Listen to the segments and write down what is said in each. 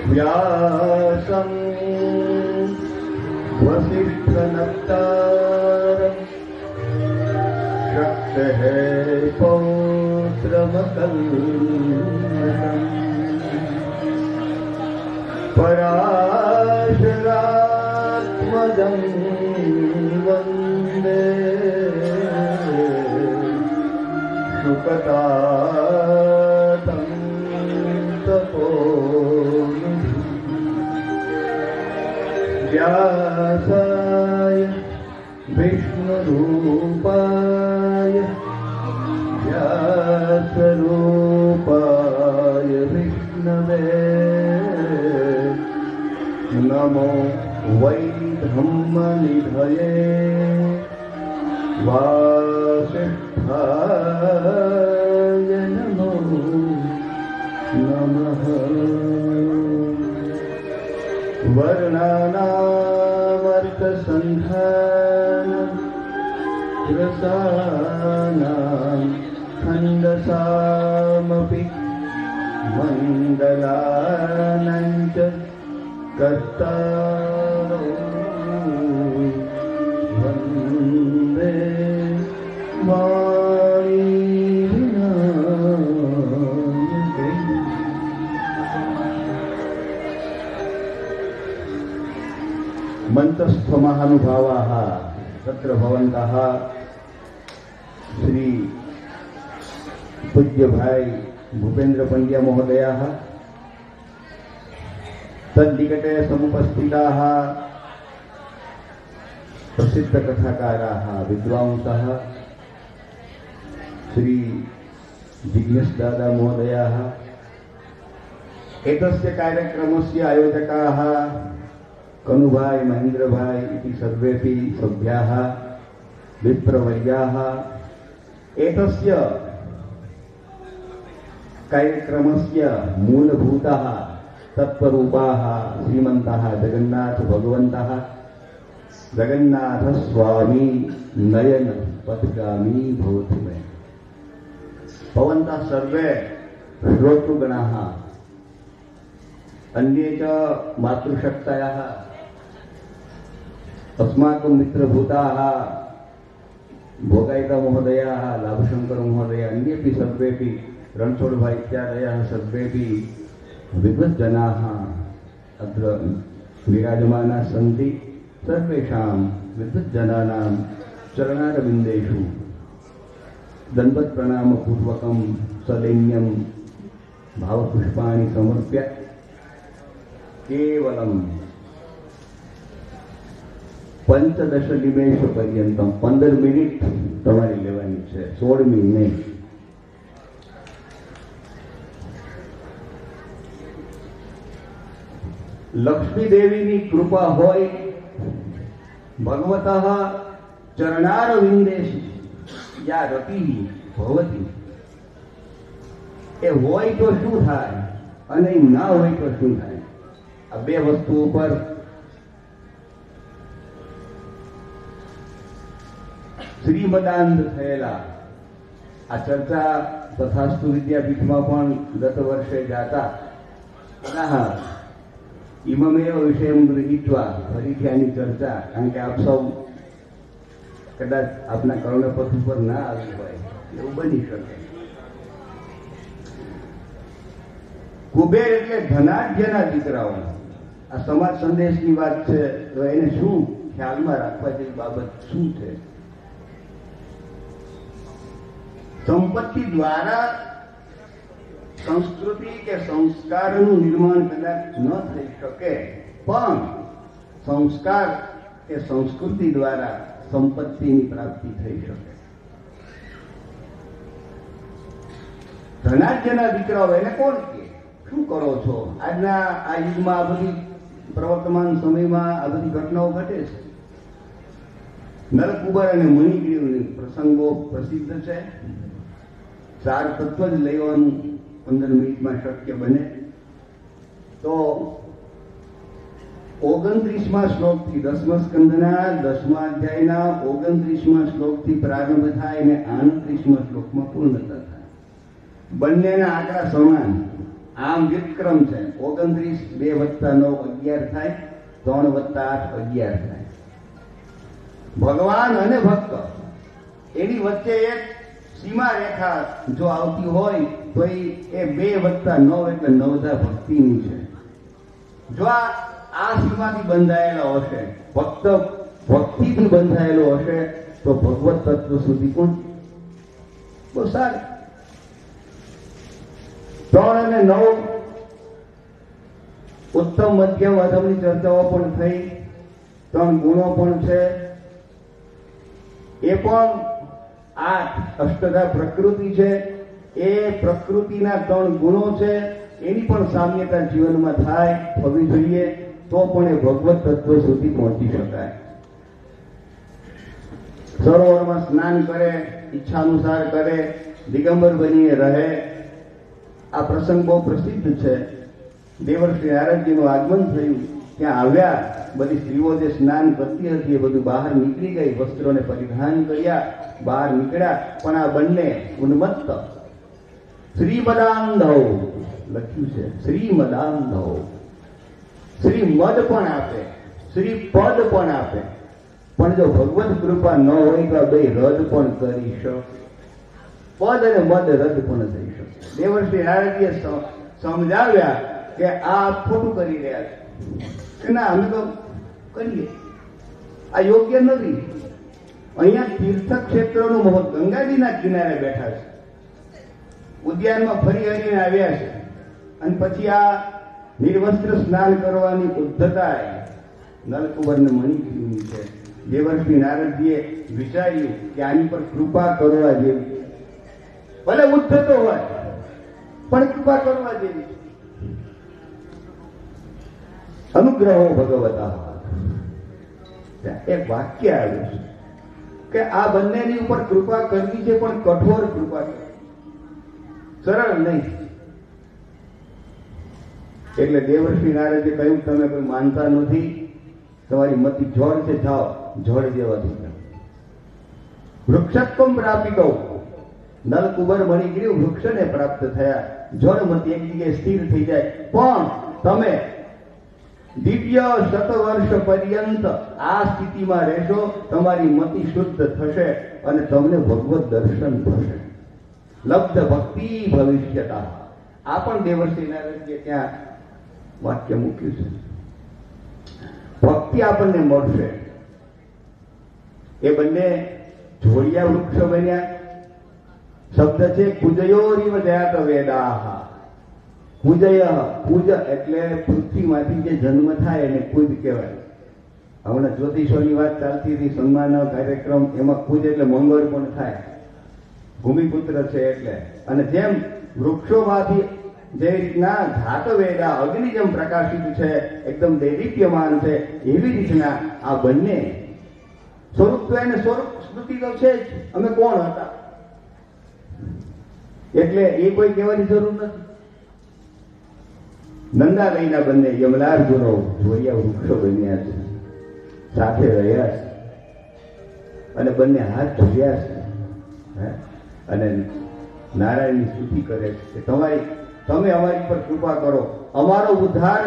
व्यासं वसिष्ठनप्तारं शक्तः पौत्रमकल्मषम् पराशरात्मजं वन्दे शुकतातं तपोनिधिम् व्यासाय विष्णुरूपाय व्यासरूपाय विष्णवे नमो वै ब्रह्मनिधये वासिष्ठाय नमो नमः। वर्णानामर्थसन्धानं रसानां छन्दसामपि मण्डलानां च कर्तारं वन्दे मंतस्थ महानुभावाः तत्र भवन्तः श्री पूज्य भाई भूपेन्द्र पंड्या महोदयाः तन्निकटे समुपस्थिताः प्रसिद्ध कथाकाराः विद्वांसः श्री जिग्नेश दादा महोदयाः एतस्य कार्यक्रमस्य आयोजकाः कनुभाई महेन्द्रभाई इति सर्वेपि सभ्याः विप्रवर्याः एतस्य कार्यक्रमस्य मूलभूताः तत्त्वरूपाः श्रीमन्तः जगन्नाथ भगवन्तः जगन्नाथ स्वामी नयन पथगामी भवतु मे। भवन्तः सर्वे श्रोतृगणाः अन्ये च मातृशक्तयः अस्माकं मित्रभूताः भोगायिता महोदयाः लाभशंकर महोदय अन्येपि सर्वेपि रणछोडभाई इत्यादयः सर्वेपि विद्वज्जनाः अत्र विराजमानाः सन्ति। सर्वेषां विद्वज्जनानां चरणारविन्देषु दण्डवत्प्रणामपूर्वकं सदैन्यं भावपुष्पाणि समर्प्य केवलं 15 निमेष पर्यंतम 15 मिनिट તમારી લેવાની છે, 16 મિનિટ નહીં। લક્ષ્મી દેવીની કૃપા હોય ભગવતઃ ચરણારવિંદેષુ યા રતિઃ ભવતિ। એ હોય તો શું થાય અને ના હોય તો શું થાય? આ બે વસ્તુઓ પર શ્રીમદાનંદ થયેલા આ ચર્ચા તથાસ્તુ વિદ્યાપીઠમાં પણ ગત વર્ષે જાતા ઇમમેવ વિષયમ ગૃહીત્વા ફરીથી આની ચર્ચા, કારણ કે આપ સૌ કદાચ આપના કર્ણપથ ઉપર ના આવી હોય એવું બની શકે। કુબેર એટલે ધનાઢ્યના દીકરાઓ। આ સમાજ સંદેશની વાત છે તો એને શું ખ્યાલમાં રાખવા જેવી બાબત શું છે? संपत्ति द्वारा संस्कृति के संस्कार निर्माण कदाच न थई शके, पण संस्कार के संस्कृति द्वारा संपत्ति की प्राप्ति थई शके। धनाढ्यना दीकराओ एने कोण के शुं करो छो? आजना आ युगमां आ बधी प्रवर्तमान समयमां आ बधी घटनाओ घटे छे। नरकुबर अने मणिग्रीवनी प्रसंगो प्रसिद्ध छे। 4 तत्व ज लेवानुं 15 मिनिटमां शक्य बने तो 29मां श्लोकथी 10मा स्कंदना 10मा अध्यायना 29मां श्लोकथी प्रारंभ थाय अने 38मां श्लोकमां पूर्णता थाय। બંનેના આંકડા સમાન। આમ વ્યુત્ક્રમ છે. 29 2 + 9 11 થાય, 3 + 8 11 થાય. ભગવાન અને ભક્ત એની વચ્ચે એક સીમા રેખા જો આવતી હોય તો એ 2 + 9 એટલે 9 ભક્તિની છે. જો આ સીમાથી બંધાયેલો હશે, ભક્ત ભક્તિથી બંધાયેલો હશે તો ભગવત તત્વ સુધી પણ બહુ સારું. 3 અને 9 ઉત્તમ મધ્યમ અધમની ચર્ચાઓ પણ થઈ. 3 ગુણો પણ છે. એ પણ 8 અષ્ટધા પ્રકૃતિ છે. એ પ્રકૃતિના 3 ગુણો છે. એની પણ સામ્યતા જીવનમાં થાય, થવી જોઈએ, તો પણ એ ભગવત તત્વ સુધી પહોંચી શકાય. સરોવરમાં સ્નાન કરે, ઈચ્છાનુસાર કરે, દિગંબર બનીને રહે. આ પ્રસંગ બહુ પ્રસિદ્ધ છે. દેવર્ષિ નારદજીનું આગમન થયું, ત્યાં આવ્યા. બધી સ્ત્રીઓ જે સ્નાન કરતી હતી એ બધું બહાર નીકળી ગઈ, વસ્ત્રોને પરિધાન કર્યા, બહાર નીકળ્યા. પણ આ બંને ઉન્મત્ત શ્રીમદાંધવ લખ્યું છે. શ્રીમદાંધવ, શ્રીમદ પણ આપે, શ્રીપદ પણ આપે. પણ જો ભગવત કૃપા ન હોય તો બે રદ પણ કરી શકે. પદ અને મદ રદ પણ થઈ શકે. દેવર્ષિ નારદજીએ સમજાવ્યા કે આ ખોટું કરી રહ્યા છે. ના, અમે તો કરીએ, આ યોગ્ય નથી. અહીંયા તીર્થ ક્ષેત્રોનું મહત્વ, ગંગાજીના કિનારે બેઠા છે, ઉદ્યાનમાં ફરી હરીને આવ્યા છે, અને પછી આ નિર્વસ્ત્ર સ્નાન કરવાની ઉદ્ધતા નલકુંવરને મણિગીરીની છે. દેવર્ષિ નારદજીએ વિચાર્યું કે આની પર કૃપા કરવા જેવી, ભલે ઉદ્ધતો હોય પણ કૃપા કરવા જેવી. અનુગ્રહો ભગવતા. એક વાક્ય આવ્યું છે કે આ બંનેની ઉપર કૃપા કરવી છે, પણ કઠોર કૃપા કરવી, સરળ નહીં. એટલે દેવર્ષિ નારદે કહ્યું, તમે કોઈ માનતા નથી, તમારી મતિ જળ છે, જાઓ જળ જેવાથી. વૃક્ષત્વમ પ્રાપિતો, નલકુબર મણિગીરી વૃક્ષને પ્રાપ્ત થયા. જળમતી એક જગ્યાએ સ્થિર થઈ જાય. પણ તમે દિવ્ય શતવર્ષ પર્યંત આ સ્થિતિમાં રહેશો, તમારી મતિ શુદ્ધ થશે અને તમને ભગવત દર્શન થશે. લબ્ધ ભક્તિ ભવિષ્યતા. આ પણ દેવર્ષિ નારદજીએ ત્યાં વાક્ય મૂક્યું છે. ભક્તિ આપણને મળશે. એ બંને જોડિયા વૃક્ષ બન્યા. શબ્દ છે કુજયોરિવ જાત વેદાહ. કુજય, કુજ એટલે પૃથ્વીમાંથી જે જન્મ થાય એને કુજ કહેવાય. હમણાં જ્યોતિષોની વાત ચાલતી હતી, સન્માન કાર્યક્રમ, એમાં કુજ એટલે મંગળ પણ થાય, ભૂમિપુત્ર છે એટલે. અને જેમ વૃક્ષોમાંથી જે રીતના ઘાત વેદા અગ્નિ જેમ પ્રકાશિત છે, એકદમ દૈદીપ્યમાન છે, એવી રીતના આ બંને સ્વરૂપ તો એને સ્વરૂપ સ્મૃતિ તો છે જ. અમે કોણ હતા એટલે એ કોઈ કહેવાની જરૂર નથી. નંદાલયના બંને યમલાર્જુનો જોડિયા વૃક્ષો બન્યા છે, સાથે રહ્યા છે, અને બંને હાથ જોડ્યા છે, અને નારાયણની સ્તુતિ કરે છે. તમે અમારી પર કૃપા કરો, અમારો ઉદ્ધાર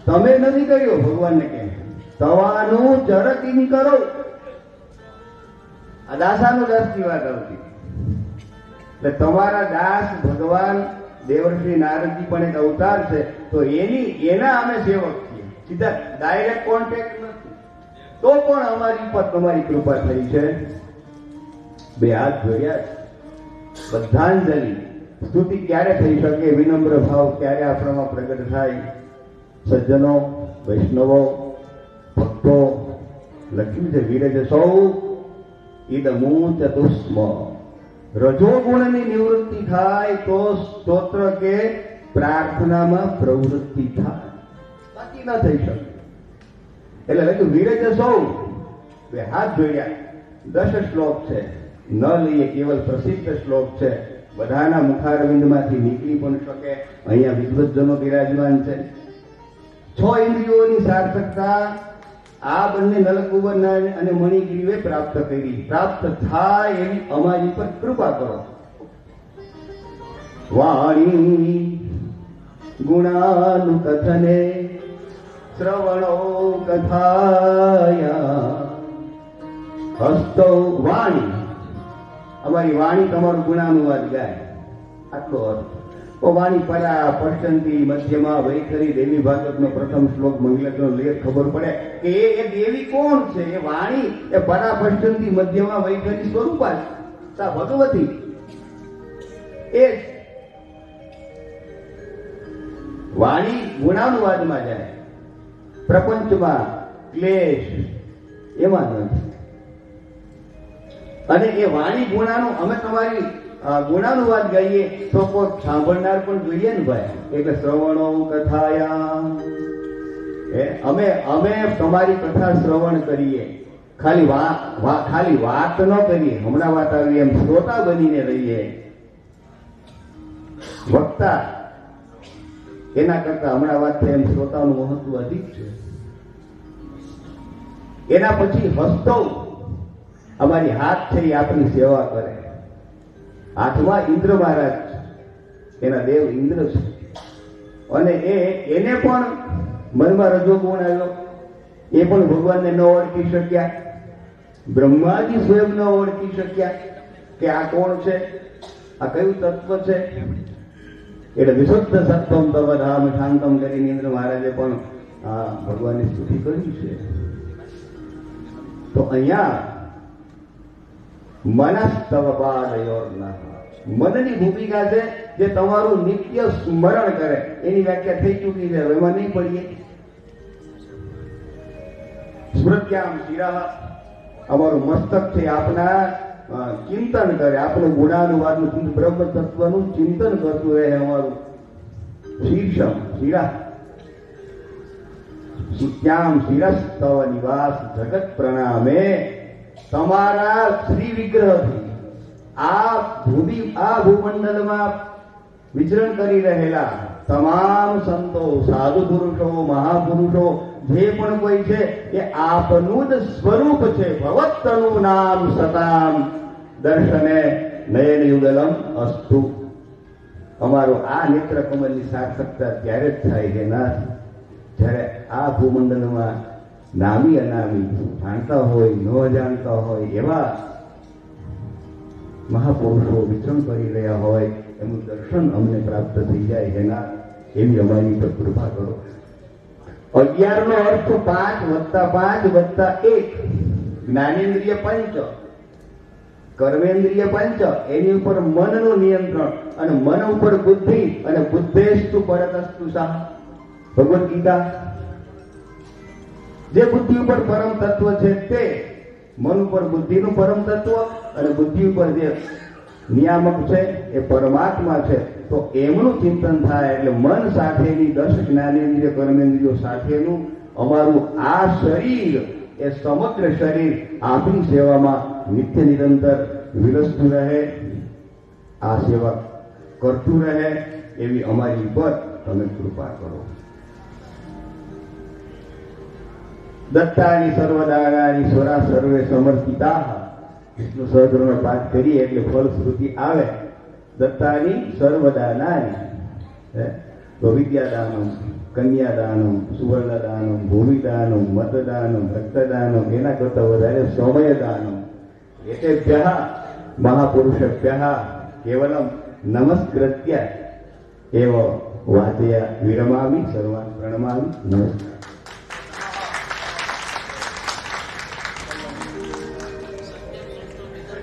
તમે નથી કર્યો. ભગવાનને કહે તવાનું ચરકિન કરો. આ દાસાનો દાસની વાત આવતી. એટલે તમારા દાસ ભગવાન દેવર્ષિ નારદજી પણ એક અવતાર છે, તો એના અમે સેવક છીએ. સીધા ડાયરેક્ટ કોન્ટેક્ટ નથી, તો પણ અમારી પર તમારી કૃપા થઈ છે. બે હાથ જોડ્યા છે. બદ્ધાંજલિ. સ્તુતિ ક્યારે થઈ શકે, વિનમ્ર ભાવ ક્યારે આપણામાં પ્રગટ થાય. સજ્જનો, વૈષ્ણવો, ભક્તો, લખ્યું છે વિરજ સૌ ઇદમુ ચતુષ્મ. રજોગુણની નિવૃત્તિ થાય તો સ્તોત્ર કે પ્રાર્થનામાં પ્રવૃત્તિ થાય, બાકી ન થઈ શકે. એટલે લખ્યું વિરજ સૌ. બે હાથ જોડ્યા. 10 શ્લોક છે, ન લઈએ, કેવલ પ્રસિદ્ધ શ્લોક છે, બધાના મુખારવિંદમાંથી નીકળી પણ શકે. અહીંયા વિદ્વજ્જનો બિરાજમાન છે. 6 ઇન્દ્રિયોની સાર્થકતા આ બંને નલકુબર અને મણિગીરીએ પ્રાપ્ત કરી. પ્રાપ્ત થાય એવી અમારી પર કૃપા કરો. વાણી ગુણાનુકથને શ્રવણો કથાયા હસ્તો વાણી. અમારી વાણી તમારું ગુણાનુવાદ ગાય, આટલો અર્થ. તો વાણી પરા પશ્ચંતી મધ્યમાં વૈખરી દેવી ભાગવતનો પ્રથમ શ્લોક મંગલકનો લેખ ખબર પડે કે એ દેવી કોણ છે. એ વાણી એ પરા પશ્ચંતી મધ્યમાં વૈખરી સ્વરૂપા છે, ભગવતી એ વાણી ગુણાનુવાદમાં જાય, પ્રપંચમાં ક્લેશ એમાં નથી. અને એ વાણી ગુણાનું અમે તમારી ગુણાનુવાદ ગાઈએ તો કોઈ સાંભળનાર પણ જોઈએ ને ભાઈ. એટલે શ્રવણો કથાયા અમે તમારી કથા શ્રવણ કરીએ, ખાલી વાત ન કરીએ. હમણાં વાત આવી એમ શ્રોતા બનીને રહીએ. વક્તા એના કરતા હમણાં વાત થાય એમ શ્રોતાનું મહત્વ અધિક છે. એના પછી હસ્તો, અમારી હાથ છે એ આપણી સેવા કરે. હાથમાં ઇન્દ્ર મહારાજ છે, એના દેવ ઇન્દ્ર છે. અને એને પણ મનમાં રજોગુણ આવ્યો. એ પણ ભગવાનને ન ઓળખી શક્યા, બ્રહ્માજી સ્વયં ન ઓળખી શક્યા કે આ કોણ છે, આ કયું તત્વ છે. એટલે વિશુદ્ધ સત્વમ તવ ધામ શાંતમ કરીને ઇન્દ્ર મહારાજે પણ ભગવાનની સ્તુતિ કરી છે. તો અહીંયા મનસ્તવ પાદયોર્નઃ, મનની ભૂમિકા છે જે તમારું નિત્ય સ્મરણ કરે. એની વ્યાખ્યા થઈ ચૂકી છે, એમાં નહીં પડીએ. સ્મૃત્યામ શિરઃ, અમારું મસ્તક છે આપના ચિંતન કરે, આપણું ગુણાનુવાદનું બ્રહ્મ તત્વનું ચિંતન કરતું રહે. અમારું શીર્ષમ શિરા સુત્યામ શિરસ્તવ નિવાસ જગત પ્રણામે. તમારા શ્રી વિગ્રહથી આ ભૂમંડળમાં વિચરણ કરી રહેલા તમામ સંતો, સાધુ પુરુષો, મહાપુરુષો જે પણ કોઈ છે એ આપનું જ સ્વરૂપ છે. ભવત્તનું નામ સતામ દર્શને નયન યુગલમ અસ્તુ. અમારો આ નેત્ર કમલની સાર્થકતા ત્યારે જ થાય છે નાથ, જ્યારે આ ભૂમંડળમાં નામી અનામી, જાણતા હોય ન જાણતા હોય એવા મહાપુરુષો વિચરણ કરી રહ્યા હોય એનું દર્શન અમને પ્રાપ્ત થઈ જાય છે નાથ. એવી અમારી પર કૃપા કરો. 11 નો અર્થ 5 + 5 + 1. જ્ઞાનેન્દ્રિય પંચ, કર્મેન્દ્રિય પંચ, એની ઉપર મનનું નિયંત્રણ, અને મન ઉપર બુદ્ધિ, અને બુદ્ધેસ્તુ પરતસ્તુ સહ. ભગવદ્ ગીતા. જે બુદ્ધિ ઉપર પરમ તત્વ છે તે, મન ઉપર બુદ્ધિનું પરમ તત્વ, અને બુદ્ધિ ઉપર જે નિયામક છે એ પરમાત્મા છે. તો એમનું ચિંતન થાય એટલે મન સાથેની 10 જ્ઞાનેન્દ્રિય કર્મેન્દ્રિયો સાથેનું અમારું આ શરીર, એ સમગ્ર શરીર આપણી સેવામાં નિત્ય નિરંતર વિરસતું રહે, આ સેવા કરતું રહે એવી અમારી પર તમે કૃપા કરો. દત્તાની સર્વદાનાની સ્વરા સર્વે સમર્પિતા. વિષ્ણુ સહસ્રનો પાઠ કરીએ એટલે ફલશ્રુતિ આવે. દત્તાની સર્વદાનાની, તો વિદ્યાદાનમ, કન્યાદાનમ, સુવર્ણદાનમ, ભૂમિદાનમ, મતદાનમ, રક્તદાનમ, એના કરતા વધારે સમયદાનમ. એતેભ્યઃ મહાપુરુષેભ્યઃ કેવલમ નમસ્કૃત્ય એવ વાચયા વિરમામિ. સર્વાન પ્રણમામિ. નમસ્કાર.